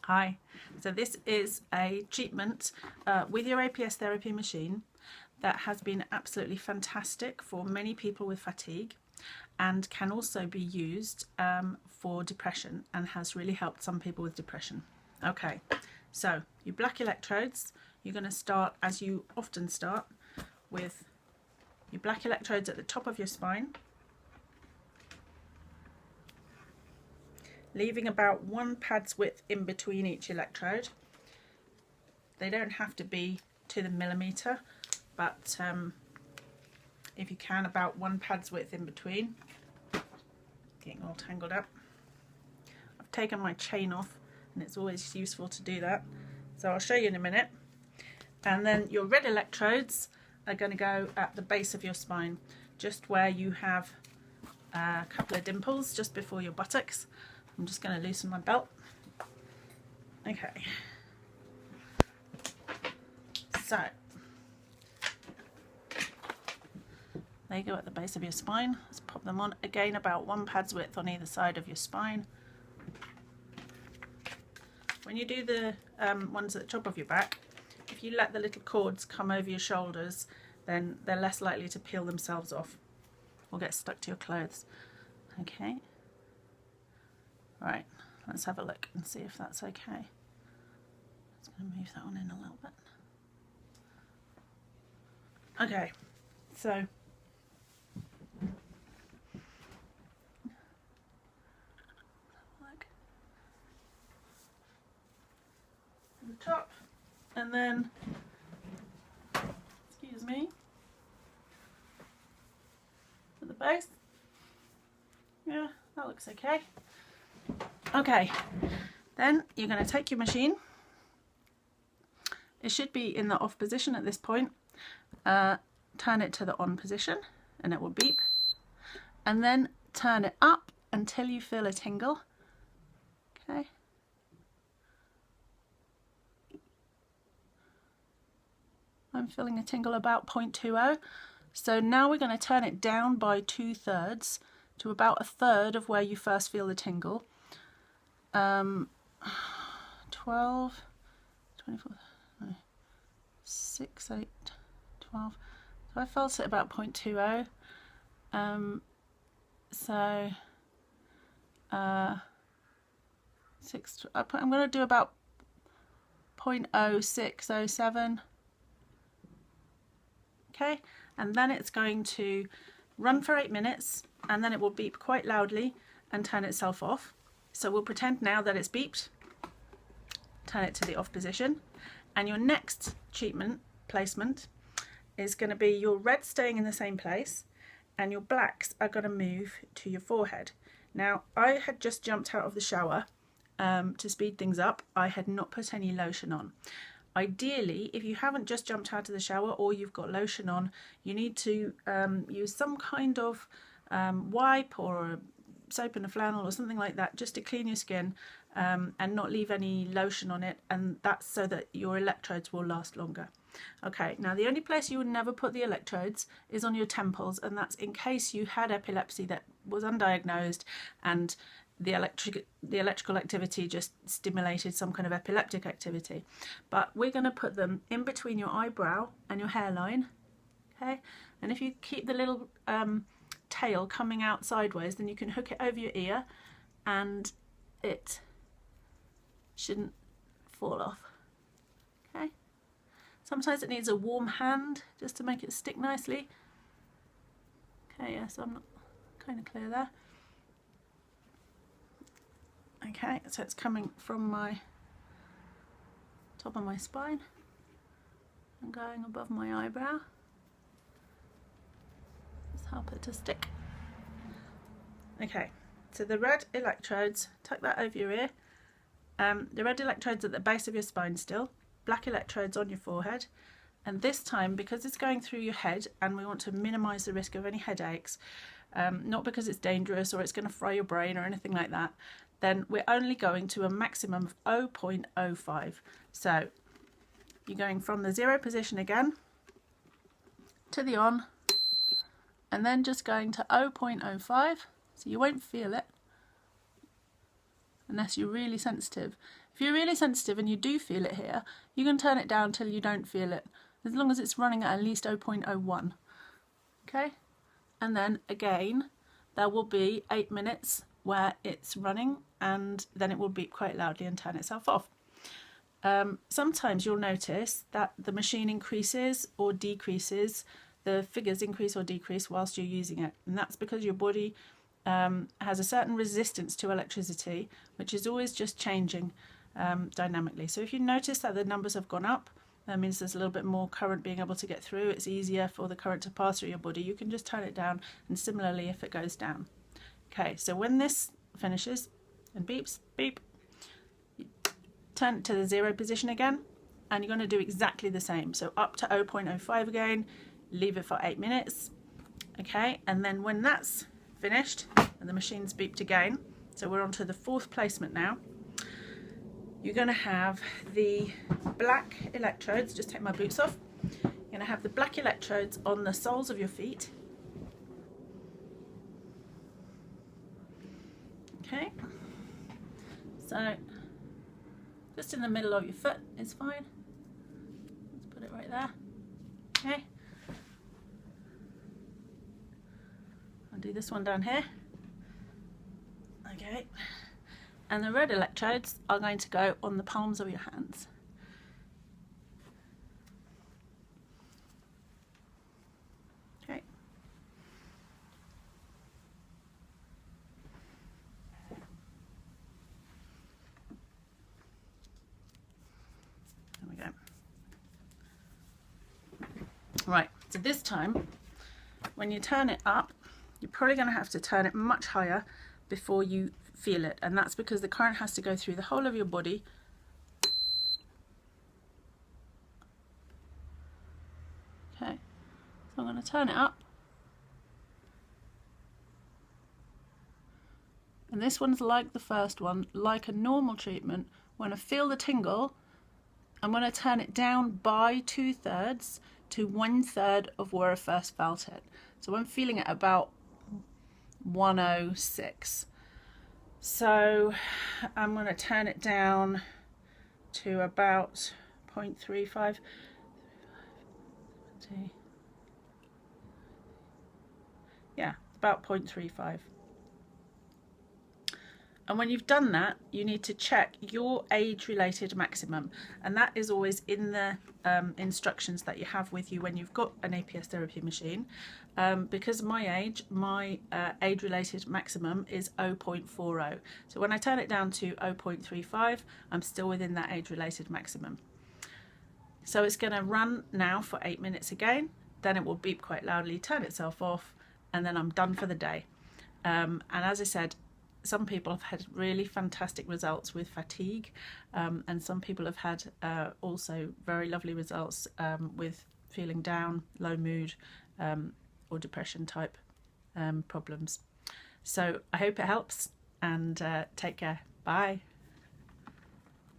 Hi, so this is a treatment with your APS therapy machine that has been absolutely fantastic for many people with fatigue and can also be used for depression and has really helped some people with depression. Okay, so your black electrodes, you're going to start as you often start with your black electrodes at the top of your spine, leaving about 1 pad's width in between each electrode. They don't have to be to the millimetre, but if you can, about 1 pad's width in between. Getting all tangled up. I've taken my chain off and it's always useful to do that, so I'll show you in a minute. And then your red electrodes are going to go at the base of your spine, just where you have a couple of dimples just before your buttocks. I'm just going to loosen my belt. Okay. So, they go at the base of your spine. Let's pop them on. Again, about 1 pad's width on either side of your spine. When you do the ones at the top of your back, if you let the little cords come over your shoulders, then they're less likely to peel themselves off or get stuck to your clothes. Okay. Right, let's have a look and see if that's okay. Just going to move that one in a little bit. Okay, so look at the top, and then, excuse me, at the base. Yeah, that looks okay. Okay, then you're going to take your machine. It should be in the off position at this point. Turn it to the on position and it will beep. And then turn it up until you feel a tingle. Okay. I'm feeling a tingle about 0.20. So now we're going to turn it down by 2/3 to about 1/3 of where you first feel the tingle. 12, 24, 6, 8, 12. So I felt it about 0.20. So 6. I'm going to do about 0.0607. Okay, and then it's going to run for 8 minutes, and then it will beep quite loudly and turn itself off. So we'll pretend now that it's beeped, turn it to the off position, and your next treatment placement is going to be your red staying in the same place and your blacks are going to move to your forehead. Now, I had just jumped out of the shower to speed things up. I had not put any lotion on. Ideally, if you haven't just jumped out of the shower or you've got lotion on, you need to use some kind of wipe or a soap and a flannel or something like that just to clean your skin and not leave any lotion on it, and that's so that your electrodes will last longer. Okay, now the only place you would never put the electrodes is on your temples, and that's in case you had epilepsy that was undiagnosed and the electrical activity just stimulated some kind of epileptic activity. But we're going to put them in between your eyebrow and your hairline. Okay, and if you keep the little tail coming out sideways, then you can hook it over your ear and it shouldn't fall off. Okay, sometimes it needs a warm hand just to make it stick nicely. Okay, yeah, so I'm not kind of clear there. Okay, so it's coming from my top of my spine and going above my eyebrow. Just help it to stick. Okay, so the red electrodes, tuck that over your ear. The red electrodes at the base of your spine still, black electrodes on your forehead, and this time, because it's going through your head and we want to minimise the risk of any headaches, not because it's dangerous or it's going to fry your brain or anything like that, then we're only going to a maximum of 0.05. So you're going from the 0 position again to the on, and then just going to 0.05, so you won't feel it. unless you're really sensitive. If you're really sensitive and you do feel it here, you can turn it down till you don't feel it, as long as it's running at least 0.01. Okay, and then again there will be 8 minutes where it's running, and then it will beep quite loudly and turn itself off. Sometimes you'll notice that the machine increases or decreases, the figures increase or decrease whilst you're using it, and that's because your body has a certain resistance to electricity, which is always just changing dynamically. So if you notice that the numbers have gone up, that means there's a little bit more current being able to get through. It's easier for the current to pass through your body. You can just turn it down, and similarly if it goes down. Okay, so when this finishes and beeps, beep, you turn it to the 0 position again, and you're going to do exactly the same. So up to 0.05 again, leave it for 8 minutes. Okay, and then when that's finished and the machine's beeped again, so we're on to the 4th placement now, you're going to have the black electrodes. Just take my boots off. You're going to have the black electrodes on the soles of your feet. Okay, so just in the middle of your foot is fine. Let's put it right there. Okay, I'll do this one down here. Okay, and the red electrodes are going to go on the palms of your hands. Okay. There we go. Right, so this time when you turn it up, you're probably going to have to turn it much higher before you feel it, and that's because the current has to go through the whole of your body. Okay, so I'm going to turn it up, and this one's like the first one, like a normal treatment. When I feel the tingle, I'm going to turn it down by 2/3 to 1/3 of where I first felt it. So I'm feeling it about 106. So I'm going to turn it down to about 0.35. Yeah, about 0.35. And when you've done that, you need to check your age-related maximum, and that is always in the instructions that you have with you when you've got an APS therapy machine. Because of my age-related maximum is 0.40. So when I turn it down to 0.35, I'm still within that age-related maximum. So it's going to run now for 8 minutes again, then it will beep quite loudly, turn itself off, and then I'm done for the day. And as I said, some people have had really fantastic results with fatigue, and some people have had also very lovely results with feeling down, low mood, or depression type problems. So I hope it helps, and take care. Bye.